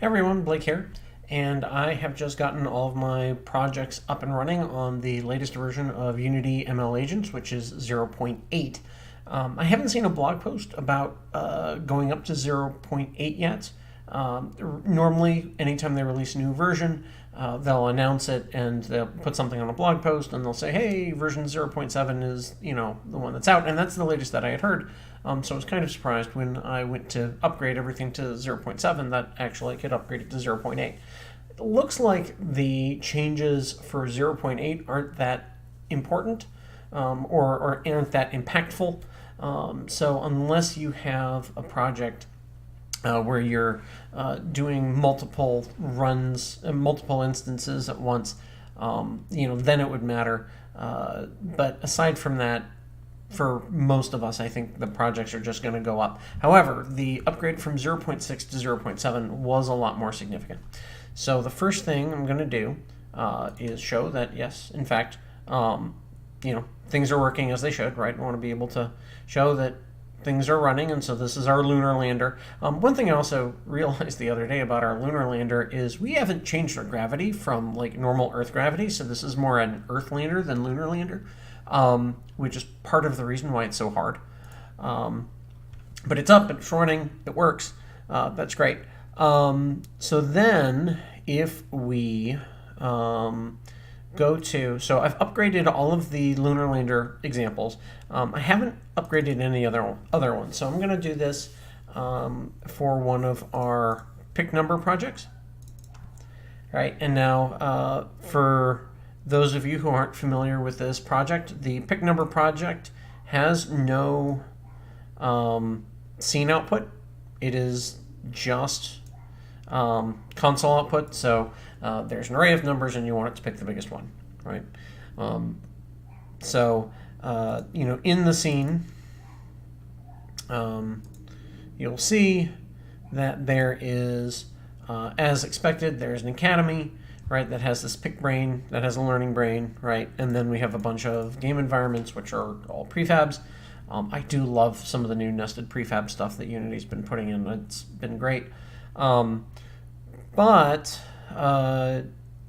Hey everyone, Blake here, and I have just gotten all of my projects up and running on the latest version of Unity ML Agents, which is 0.8. I haven't seen a blog post about going up to 0.8 yet. Normally, anytime they release a new version, they'll announce it and they'll put something on a blog post and they'll say, hey, version 0.7 is, the one that's out, and that's the latest that I had heard. So I was kind of surprised when I went to upgrade everything to 0.7 that actually I could upgrade it to 0.8. It looks like the changes for 0.8 aren't that important or aren't that impactful. So unless you have a project where you're doing multiple runs and multiple instances at once, then it would matter. But aside from that, for most of us, I think the projects are just going to go up. However, the upgrade from 0.6 to 0.7 was a lot more significant. So the first thing I'm going to do is show that, yes, in fact, things are working as they should, right? I want to be able to show that things are running, and so this is our lunar lander. One thing I also realized the other day about our lunar lander is we haven't changed our gravity from like normal Earth gravity, so this is more an Earth lander than lunar lander, which is part of the reason why it's so hard. But it's up, it's running, it works. That's great. So then if we go to, so I've upgraded all of the lunar lander examples. I haven't upgraded any other ones, so I'm going to do this for one of our pick number projects. Right, and now for those of you who aren't familiar with this project, the pick number project has no scene output. It is just console output, so there's an array of numbers and you want it to pick the biggest one, right? In the scene, you'll see that there is, as expected, there's an academy, right, that has this pick brain, that has a learning brain, right? And then we have a bunch of game environments, which are all prefabs. I do love some of the new nested prefab stuff that Unity's been putting in. It's been great. But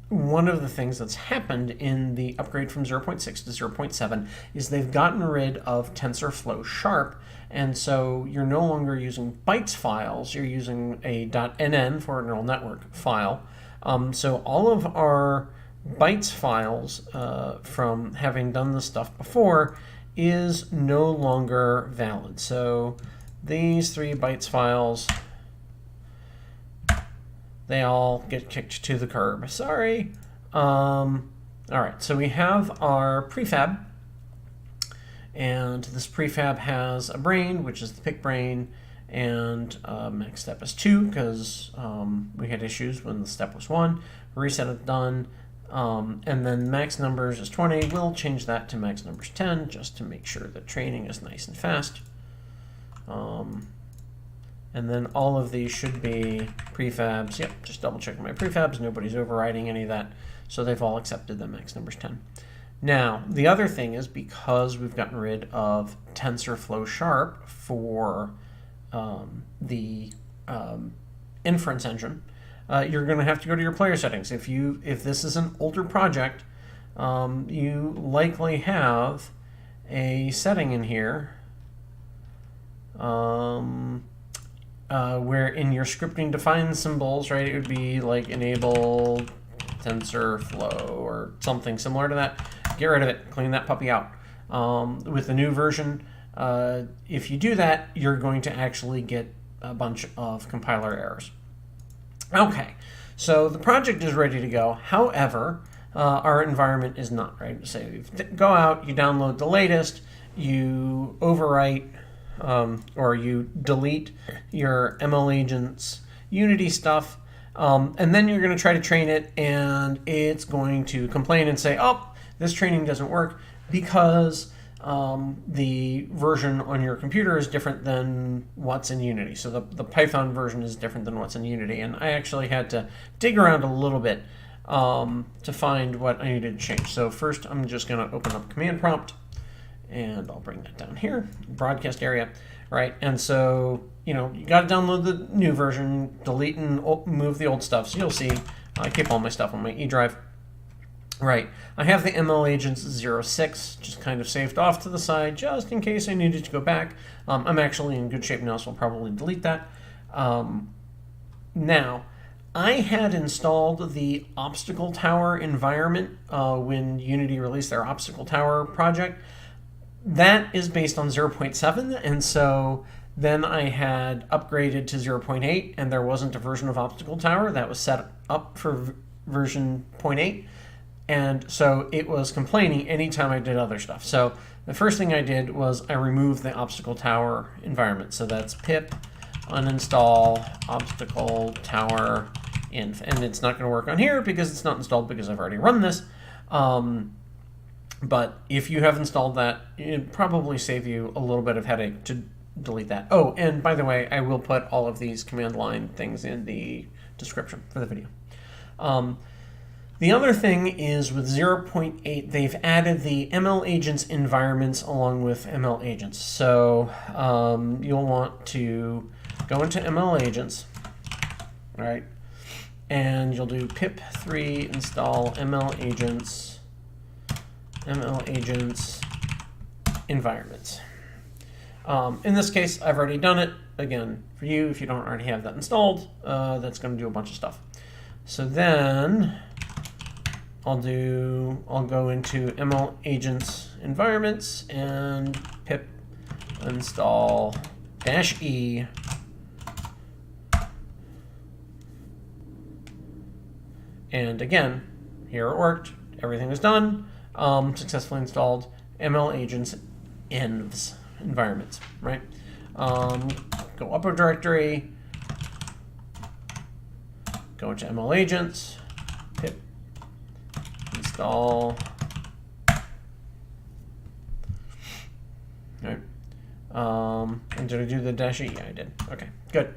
one of the things that's happened in the upgrade from 0.6 to 0.7 is they've gotten rid of TensorFlow Sharp, and so you're no longer using bytes files, you're using a .nn for a neural network file. So all of our bytes files from having done this stuff before is no longer valid. So these 3 bytes files, they all get kicked to the curb. Sorry. All right, so we have our prefab, and this prefab has a brain, which is the pick brain, and max step is 2 because we had issues when the step was 1. Reset it, done. And then max numbers is 20. We'll change that to max numbers 10 just to make sure that training is nice and fast. And then all of these should be prefabs. Yep, just double check my prefabs. Nobody's overriding any of that. So they've all accepted the max numbers 10. Now, the other thing is because we've gotten rid of TensorFlow Sharp for the inference engine, you're going to have to go to your player settings. If this is an older project, you likely have a setting in here where in your scripting defined symbols, right, it would be like enable TensorFlow or something similar to that. Get rid of it, clean that puppy out. With the new version, if you do that, you're going to actually get a bunch of compiler errors. Okay, so the project is ready to go. However, our environment is not, right? So you go out, you download the latest, you overwrite or you delete your ml-agents Unity stuff, and then you're going to try to train it, and it's going to complain and say, oh, this training doesn't work because the version on your computer is different than what's in Unity. So the Python version is different than what's in Unity. And I actually had to dig around a little bit to find what I needed to change. So first I'm just going to open up command prompt And I'll bring that down here, broadcast area, right? And so, you got to download the new version, delete and move the old stuff. So you'll see I keep all my stuff on my E drive. Right, I have the ml-agents-envs just kind of saved off to the side just in case I needed to go back. I'm actually in good shape now, so I'll probably delete that. Now, I had installed the obstacle tower environment when Unity released their obstacle tower project. That is based on 0.7, and so then I had upgraded to 0.8, and there wasn't a version of obstacle tower that was set up for version 0.8. And so it was complaining anytime I did other stuff. So the first thing I did was I removed the obstacle tower environment. So that's pip uninstall obstacle-tower-env. And it's not going to work on here because it's not installed because I've already run this. But if you have installed that, it'd probably save you a little bit of headache to delete that. Oh, and by the way, I will put all of these command line things in the description for the video. The other thing is with 0.8, they've added the ml-agents environments along with ml-agents. So you'll want to go into ml-agents, right? And you'll do pip3 install ml-agents environments. In this case, I've already done it. Again, for you, if you don't already have that installed, that's going to do a bunch of stuff. So then I'll go into ml-agents environments and pip install -e. And again, here it worked. Everything was done. Successfully installed ml-agents-envs environments, right? Go up a directory, go into ml-agents, pip install, right? And did I do the -e? Yeah, I did. Okay, good.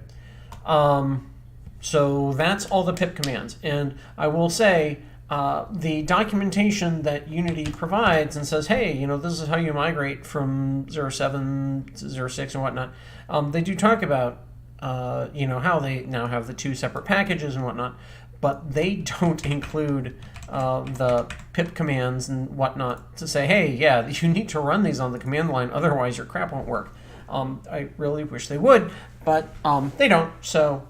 So that's all the pip commands. And I will say, the documentation that Unity provides and says, hey, this is how you migrate from 0.7 to 0.6 and whatnot. They do talk about, how they now have the two separate packages and whatnot, but they don't include the pip commands and whatnot to say, hey, yeah, you need to run these on the command line, otherwise your crap won't work. I really wish they would, but they don't. So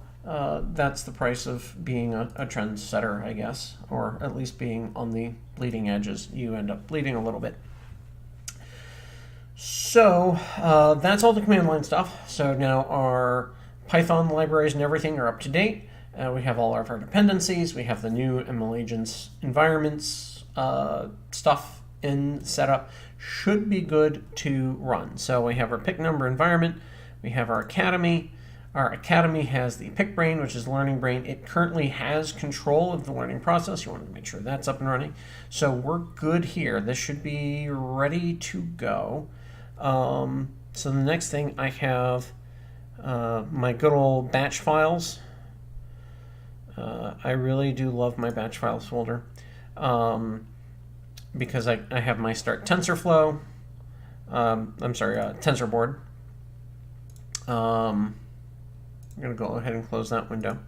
that's the price of being a trendsetter, I guess, or at least being on the bleeding edges. You end up bleeding a little bit. So that's all the command line stuff. So now our Python libraries and everything are up to date. We have all of our dependencies. We have the new ml-agents environments stuff in setup. Should be good to run. So we have our pick number environment. We have our academy. Our academy has the pick brain, which is learning brain. It currently has control of the learning process. You want to make sure that's up and running. So we're good here. This should be ready to go. So the next thing I have my good old batch files. I really do love my batch files folder because I have my start TensorFlow. TensorBoard. I'm going to go ahead and close that window.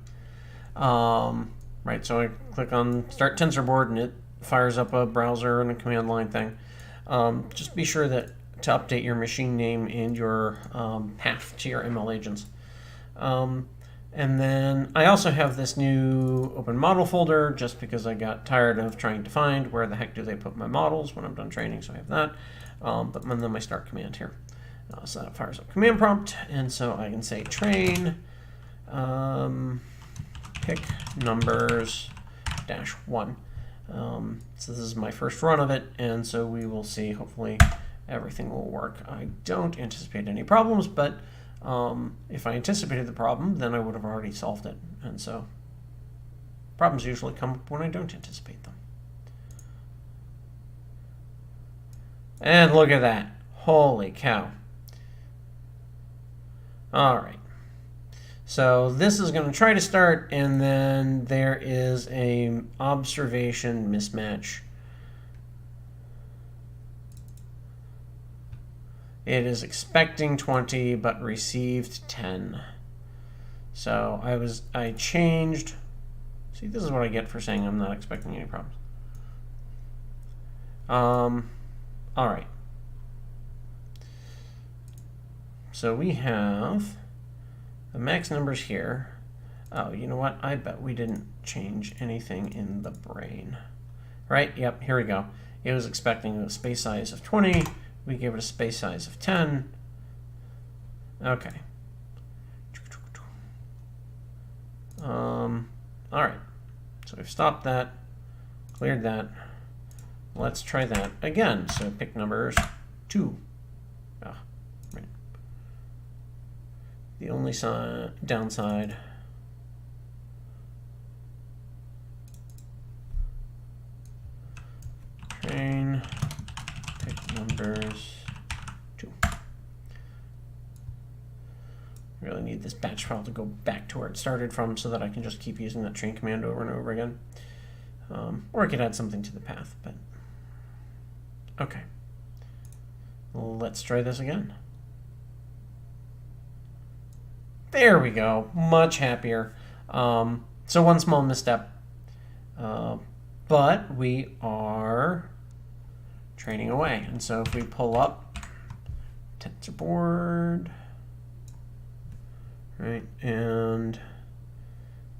Right, so I click on Start TensorBoard and it fires up a browser and a command line thing. Just be sure to update your machine name and your path to your ML agents. And then I also have this new open model folder just because I got tired of trying to find where the heck do they put my models when I'm done training, so I have that. But then my start command here. So that fires up command prompt, and so I can say train pick numbers -1. So this is my first run of it, and so we will see. Hopefully everything will work. I don't anticipate any problems, but if I anticipated the problem, then I would have already solved it. And so problems usually come up when I don't anticipate them. And look at that. Holy cow. All right. So this is going to try to start, and then there is a observation mismatch. it is expecting 20 but received 10. So I changed. See, this is what I get for saying I'm not expecting any problems. All right. So we have the max numbers here. Oh, you know what? I bet we didn't change anything in the brain. Right? Yep, here we go. It was expecting a space size of 20. We gave it a space size of 10. Okay. All right. So we've stopped that, cleared that. Let's try that again. So pick numbers 2. Right. The only downside. Train, pick numbers 2. Really need this batch file to go back to where it started from so that I can just keep using that train command over and over again. Or I could add something to the path, but okay. Let's try this again. There we go. Much happier. So one small misstep. But we are training away. And so if we pull up tensor board, right, and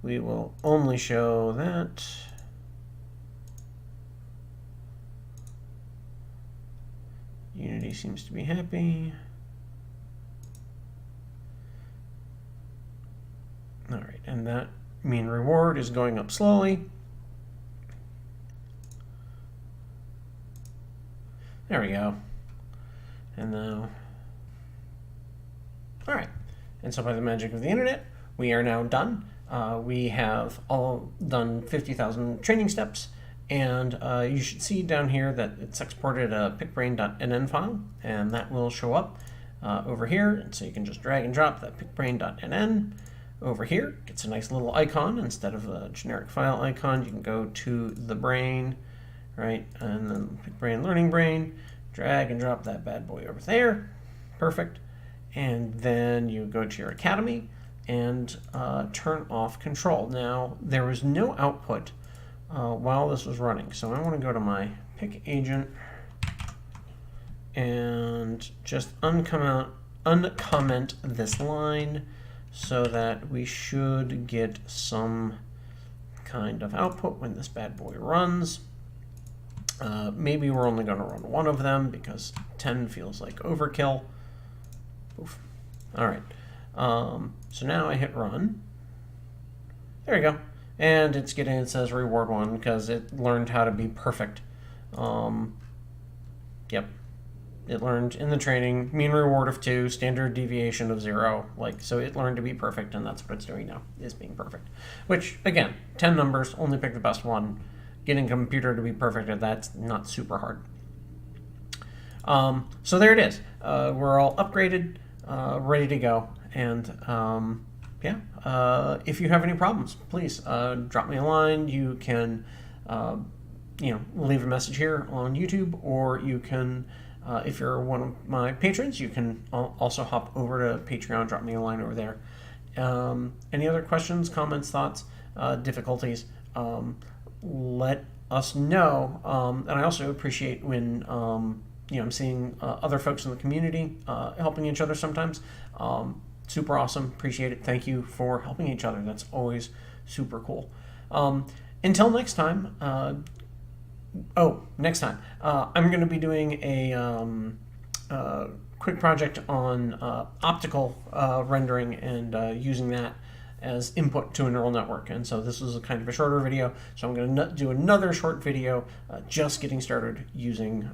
we will only show that Unity seems to be happy. All right, and that mean reward is going up slowly. There we go. And now, all right. And so by the magic of the internet, we are now done. We have all done 50,000 training steps. And you should see down here that it's exported a picbrain.nn file, and that will show up over here. And so you can just drag and drop that picbrain.nn over here. It's a nice little icon. Instead of a generic file icon, you can go to the brain, right? And then picbrain learning brain, drag and drop that bad boy over there. Perfect. And then you go to your academy and turn off control. Now, there was no output while this was running. So I want to go to my pick agent and just uncomment this line so that we should get some kind of output when this bad boy runs. Maybe we're only going to run one of them because 10 feels like overkill. Oof. All right. So now I hit run. There we go. And it says reward 1 because it learned how to be perfect. Yep. It learned in the training, mean reward of 2, standard deviation of 0. So it learned to be perfect, and that's what it's doing now, is being perfect. Which, again, 10 numbers, only pick the best one. Getting a computer to be perfect, that's not super hard. So there it is. We're all upgraded, ready to go. And yeah, if you have any problems, please drop me a line. You can leave a message here on YouTube, or you can, if you're one of my patrons, you can also hop over to Patreon, drop me a line over there. Any other questions, comments, thoughts, difficulties, let us know. And I also appreciate when I'm seeing other folks in the community helping each other sometimes. Super awesome. Appreciate it. Thank you for helping each other. That's always super cool. Until next time. Next time. I'm going to be doing a quick project on optical rendering and using that as input to a neural network. And so this is a kind of a shorter video. So I'm going to do another short video just getting started using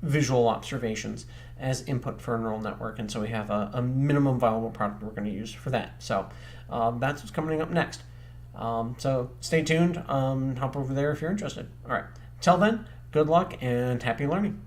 visual observations as input for a neural network. And so we have a minimum viable product we're going to use for that. So that's what's coming up next. So stay tuned. Hop over there if you're interested. All right. Till then, good luck and happy learning.